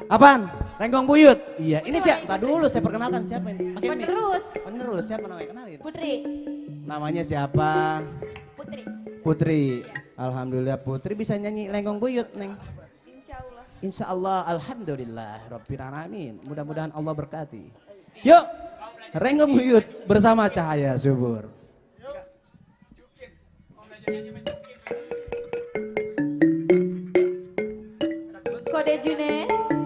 Apaan? Renggong Buyut. Iya, ini siapa? Tadi dulu saya perkenalkan siapa ini? Pakai mic. Penerus. Penerus siapa namanya? Kenalin. Putri. Namanya siapa? Putri. Putri. Alhamdulillah Putri bisa nyanyi Renggong Buyut, Neng. Insya Allah. Insya Allah, Alhamdulillah, Rabbil Alamin. Mudah-mudahan Allah berkati. Yuk, Renggong Buyut bersama Cahaya Subur. Kode June.